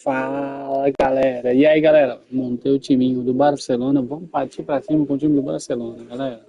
Fala, galera. E aí, galera? Montei o timinho do Barcelona. Vamos partir pra cima com o time do Barcelona, galera.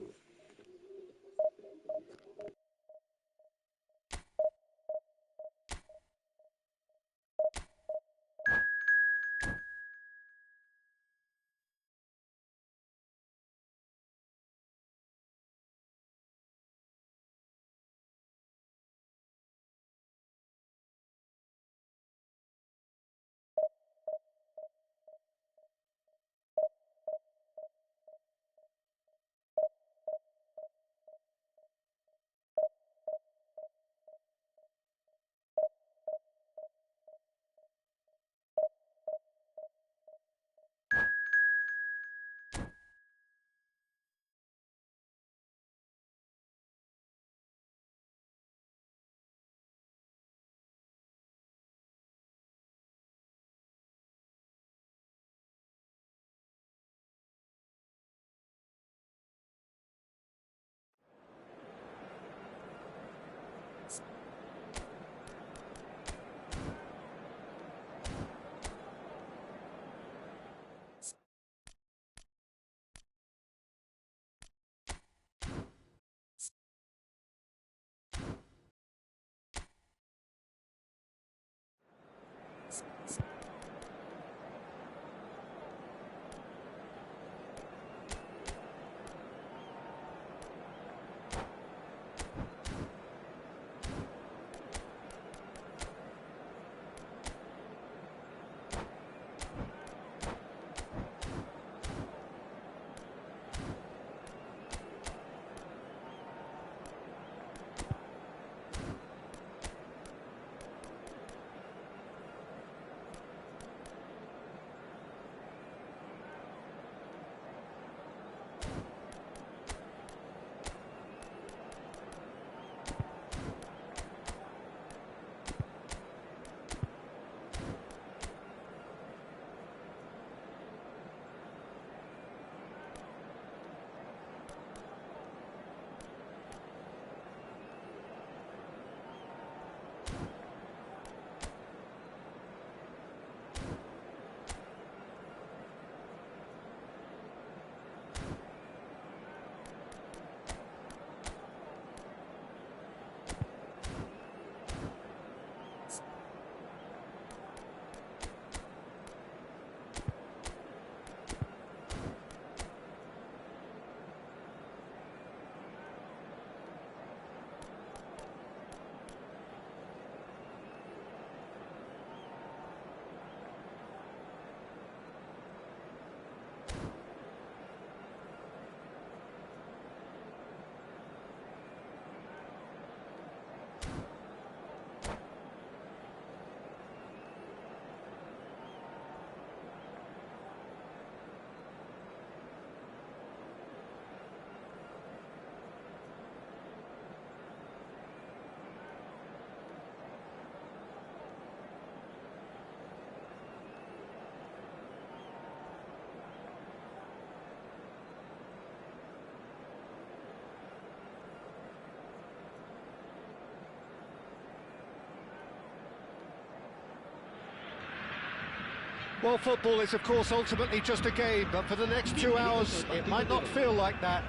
Well, football is, of course, ultimately just a game, but for the next 2 hours, it might not feel like that.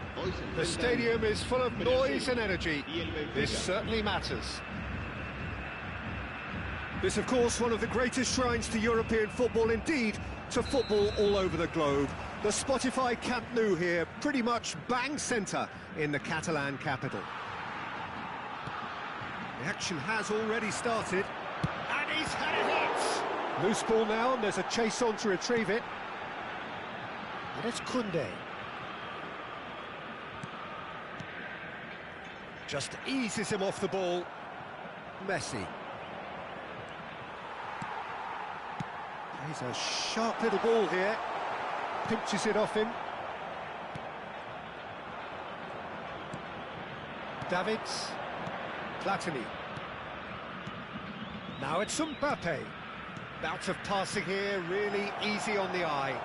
The stadium is full of noise and energy. This certainly matters. This, of course, one of the greatest shrines to European football, indeed, to football all over the globe. The Spotify Camp Nou here, pretty much bang centre in the Catalan capital. The action has already started. And he's had it hit! Loose ball now, and there's a chase on to retrieve it. And it's Koundé. Just eases him off the ball. Messi. He's a sharp little ball here. Pinches it off him. Davids. Platini. Now it's Mbappe. Bouts of passing here, really easy on the eye.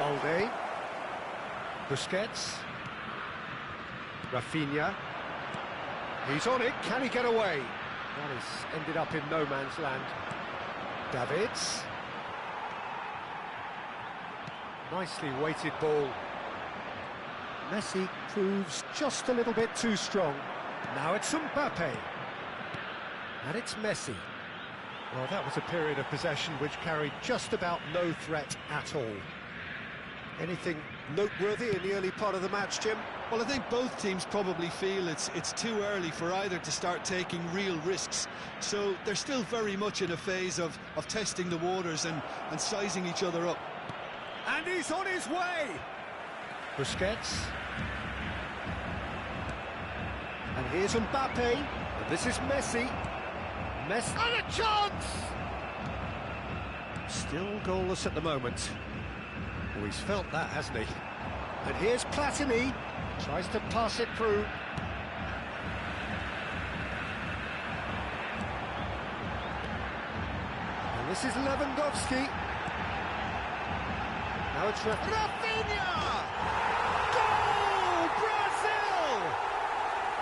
Balde. Busquets. Rafinha. He's on it, can he get away? That has ended up in no man's land. Davids. Nicely weighted ball. Messi proves just a little bit too strong. Now it's Mbappe. And it's Messi. Well, that was a period of possession which carried just about no threat at all. Anything noteworthy in the early part of the match, Jim? Well, I think both teams probably feel it's too early for either to start taking real risks. So they're still very much in a phase of testing the waters and sizing each other up. And he's on his way! Busquets. And here's Mbappe. And this is Messi. Messi. And a chance! Still goalless at the moment. Oh, he's felt that, hasn't he? And here's Platini. Tries to pass it through. And this is Lewandowski. Now it's Rafinha! Goal! Brazil!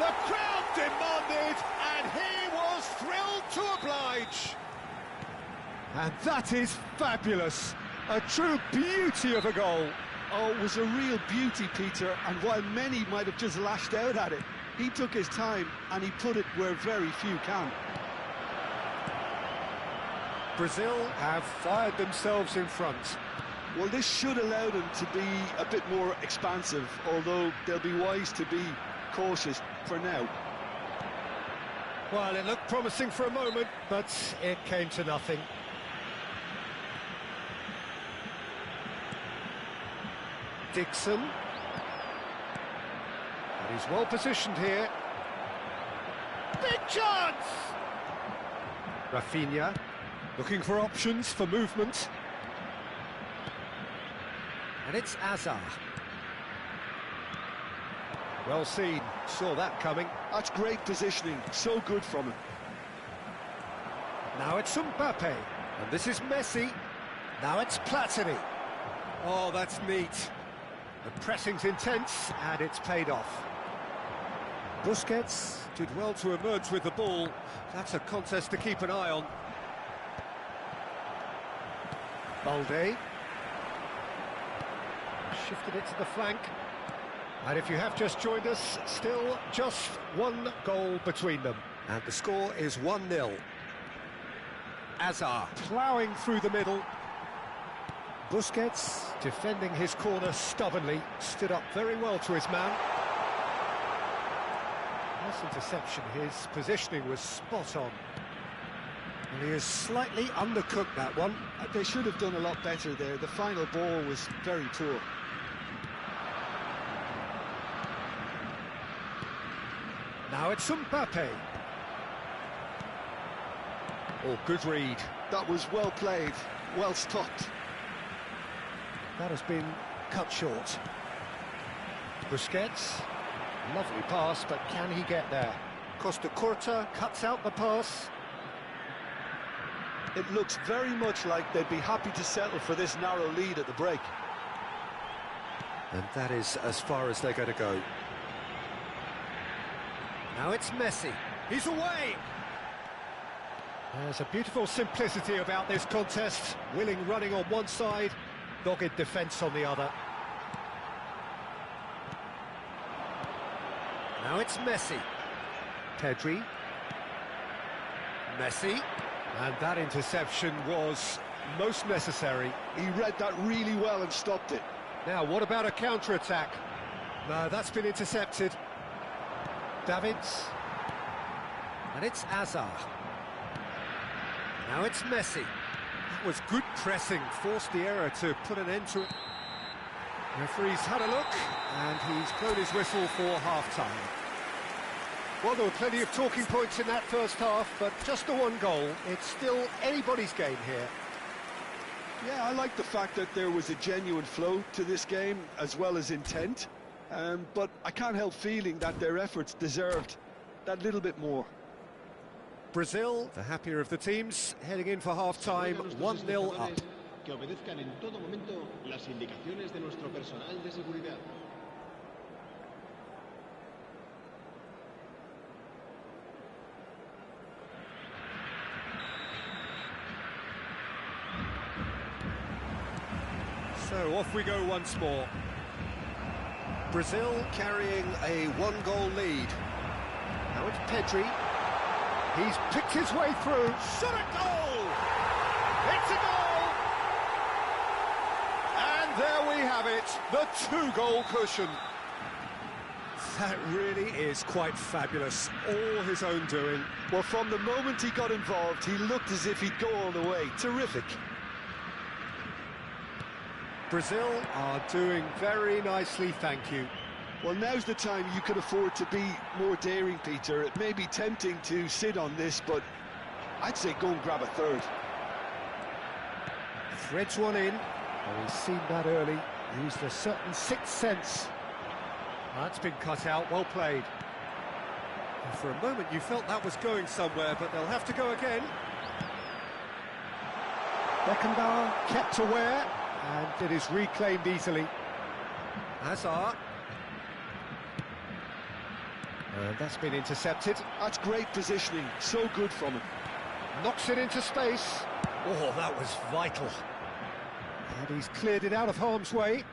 The crowd demanded, and he was thrilled to oblige. And that is fabulous. A true beauty of a goal. Oh, it was a real beauty, Peter, and while many might have just lashed out at it, he took his time and he put it where very few can. Brazil have fired themselves in front. Well, this should allow them to be a bit more expansive, although they'll be wise to be cautious for now. Well, it looked promising for a moment, but it came to nothing. Dixon. And he's well positioned here. Big chance! Rafinha, looking for options for movement. And it's Azar. Well seen, saw that coming. That's great positioning, so good from him. Now it's Mbappe, and this is Messi. Now it's Platini. Oh, that's neat. The pressing's intense, and it's paid off. Busquets did well to emerge with the ball. That's a contest to keep an eye on. Balde. Shifted it to the flank. And if you have just joined us, still just one goal between them. And the score is 1-0. Azar ploughing through the middle. Busquets defending his corner stubbornly, stood up very well to his man. Nice interception, his positioning was spot on. And he has slightly undercooked that one. They should have done a lot better there. The final ball was very poor. Now it's Mbappe. Oh, good read. That was well played, well stopped. That has been cut short. Busquets. Lovely pass, but can he get there? Costa Curta cuts out the pass. It looks very much like they'd be happy to settle for this narrow lead at the break. And that is as far as they're going to go. Now it's Messi. He's away! There's a beautiful simplicity about this contest. Willing running on one side, dogged defence on the other. Now it's Messi. Pedri. Messi. And that interception was most necessary. He read that really well and stopped it. Now, what about a counter-attack? No, that's been intercepted. Davids. And it's Azar. Now it's Messi. That was good pressing, forced the error to put an end to it. Referee's had a look, and he's blown his whistle for half-time. Well, there were plenty of talking points in that first half, but just the one goal. It's still anybody's game here. Yeah, I like the fact that there was a genuine flow to this game, as well as intent. But I can't help feeling that their efforts deserved that little bit more. Brazil, the happier of the teams, heading in for half-time, 1-0 up. Que obedezcan en todo momento las indicaciones de nuestro personal de seguridad. So off we go once more. Brazil carrying a one-goal lead. Now it's Pedri. He's picked his way through. Shot at goal! It's a goal! And there we have it, the two-goal cushion. That really is quite fabulous, all his own doing. Well, from the moment he got involved, he looked as if he'd go all the way. Terrific. Brazil are doing very nicely, thank you. Well, now's the time you could afford to be more daring, Peter. It may be tempting to sit on this, but I'd say go and grab a third. Threads one in. Oh, he's seen that early. Used a certain sixth sense. That's been cut out, well played. And for a moment you felt that was going somewhere, but they'll have to go again. Beckenbauer kept aware, and it is reclaimed easily. Hazard. And that's been intercepted. That's great positioning, so good from him. Knocks it into space. Oh, that was vital. And he's cleared it out of harm's way.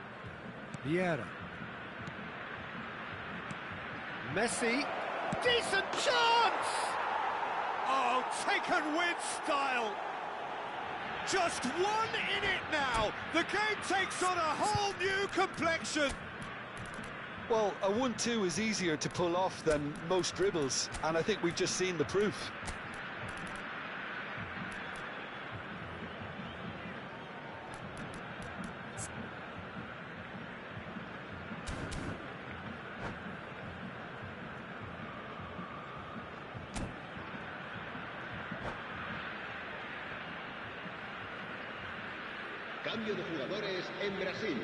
Vieira. Messi. Decent chance! Oh, taken with style. Just one in it now. The game takes on a whole new complexion. Well, a 1-2 is easier to pull off than most dribbles, and I think we've just seen the proof. Cambio de jugadores en Brasil.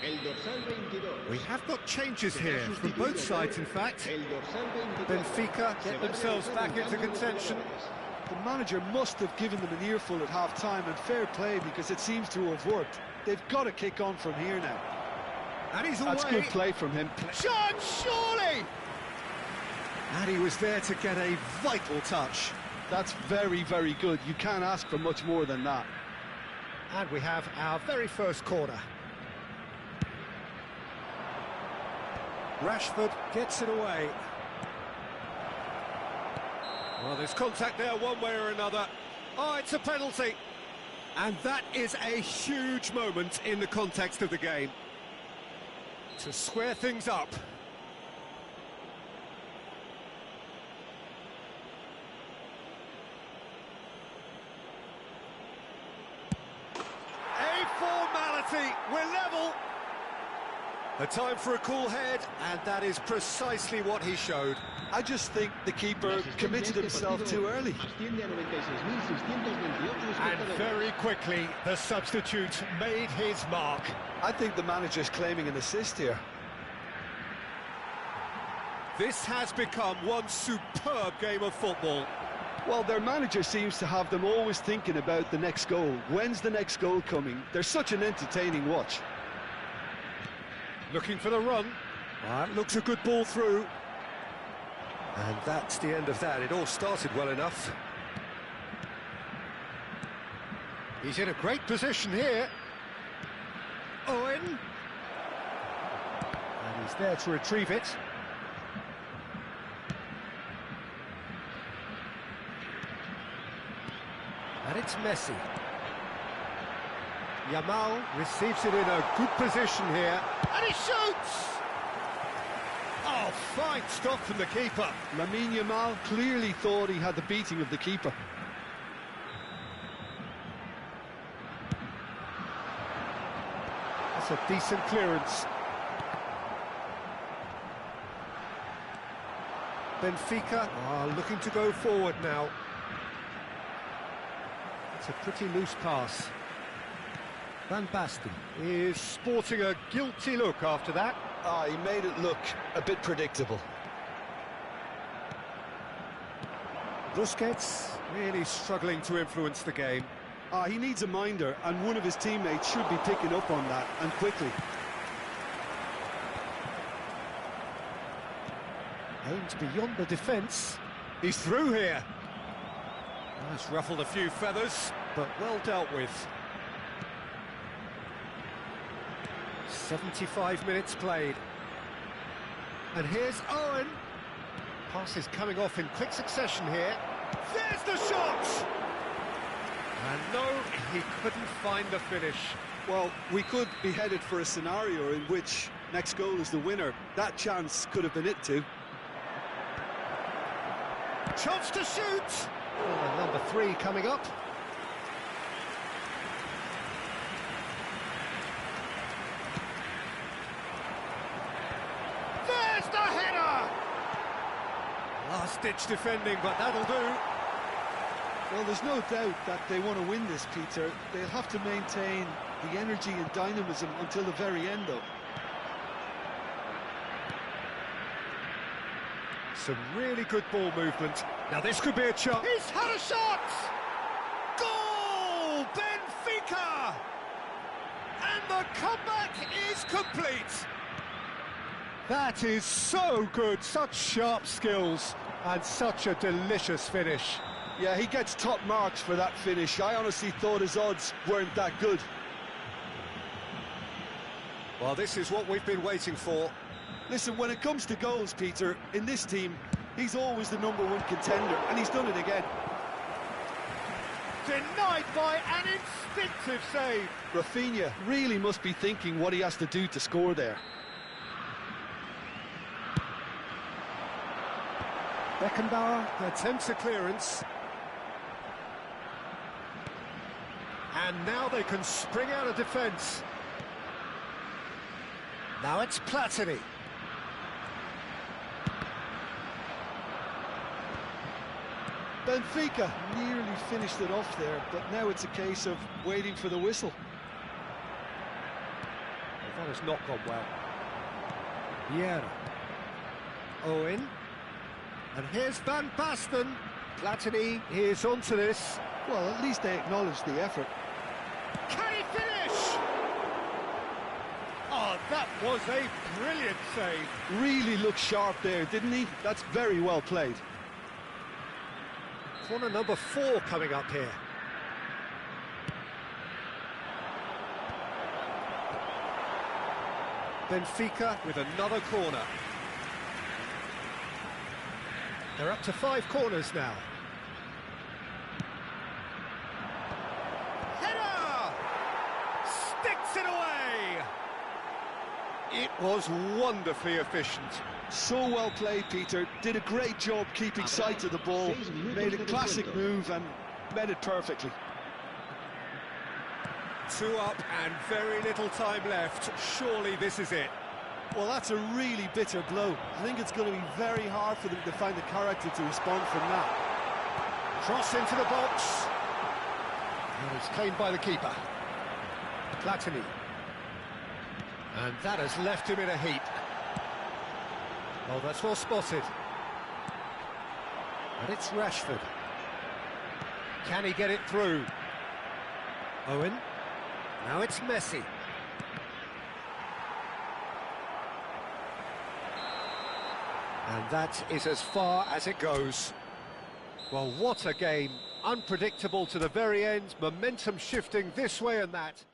El dorsal 22. We have got changes here, from both sides in fact. Benfica get themselves back into contention. The manager must have given them an earful at half-time, and fair play, because it seems to have worked. They've got to kick on from here now. And he's away. That's good play from him. Chance, surely! And he was there to get a vital touch. That's very, very good. You can't ask for much more than that. And we have our very first corner. Rashford gets it away. Well, there's contact there one way or another. Oh, it's a penalty. And that is a huge moment in the context of the game. To square things up. We're level. A time for a cool head, and that is precisely what he showed. I just think the keeper committed himself too early. And very quickly, the substitute made his mark. I think the manager's claiming an assist here. This has become one superb game of football. Well, their manager seems to have them always thinking about the next goal. When's the next goal coming? They're such an entertaining watch. Looking for the run. That looks a good ball through. And that's the end of that. It all started well enough. He's in a great position here. Owen. And he's there to retrieve it. And it's Messi. Yamal receives it in a good position here. And he shoots! Oh, fine stop from the keeper. Lamine Yamal clearly thought he had the beating of the keeper. That's a decent clearance. Benfica are looking to go forward now. It's a pretty loose pass. Van Basten is sporting a guilty look after that. Ah, he made it look a bit predictable. Busquets really struggling to influence the game. Ah, he needs a minder, and one of his teammates should be picking up on that, and quickly. Aims beyond the defence. He's through here. That's ruffled a few feathers, but well dealt with. 75 minutes played. And here's Owen. Pass is coming off in quick succession here. There's the shot! And no, he couldn't find the finish. Well, we could be headed for a scenario in which next goal is the winner. That chance could have been it too. Chance to shoot! And number 3 coming up. There's the header! Last-ditch defending, but that'll do. Well, there's no doubt that they want to win this, Peter. They'll have to maintain the energy and dynamism until the very end, though. Some really good ball movement. Now this could be a chance. He's had a shot! Goal! Benfica! And the comeback is complete! That is so good. Such sharp skills and such a delicious finish. Yeah, he gets top marks for that finish. I honestly thought his odds weren't that good. Well, this is what we've been waiting for. Listen, when it comes to goals, Peter, in this team, he's always the #1 contender, and he's done it again. Denied by an instinctive save. Rafinha really must be thinking what he has to do to score there. Beckenbauer attempts a clearance. And now they can spring out of defence. Now it's Platini. Benfica nearly finished it off there, but now it's a case of waiting for the whistle. That has not gone well. Vieira. Owen. And here's Van Basten. Platini is onto this. Well, at least they acknowledge the effort. Can he finish? Oh, that was a brilliant save. Really looked sharp there, didn't he? That's very well played. Corner number 4 coming up here. Benfica with another corner. They're up to 5 corners now. Header! Sticks it away! It was wonderfully efficient. So well played, Peter. Did a great job keeping sight of the ball. Made a classic move and met it perfectly. 2 up and very little time left. Surely this is it. Well, that's a really bitter blow. I think it's going to be very hard for them to find the character to respond from that. Cross into the box. And it's claimed by the keeper. Platini. And that has left him in a heap. Oh, that's well spotted. And it's Rashford. Can he get it through? Owen. Now it's Messi. And that is as far as it goes. Well, what a game. Unpredictable to the very end. Momentum shifting this way and that.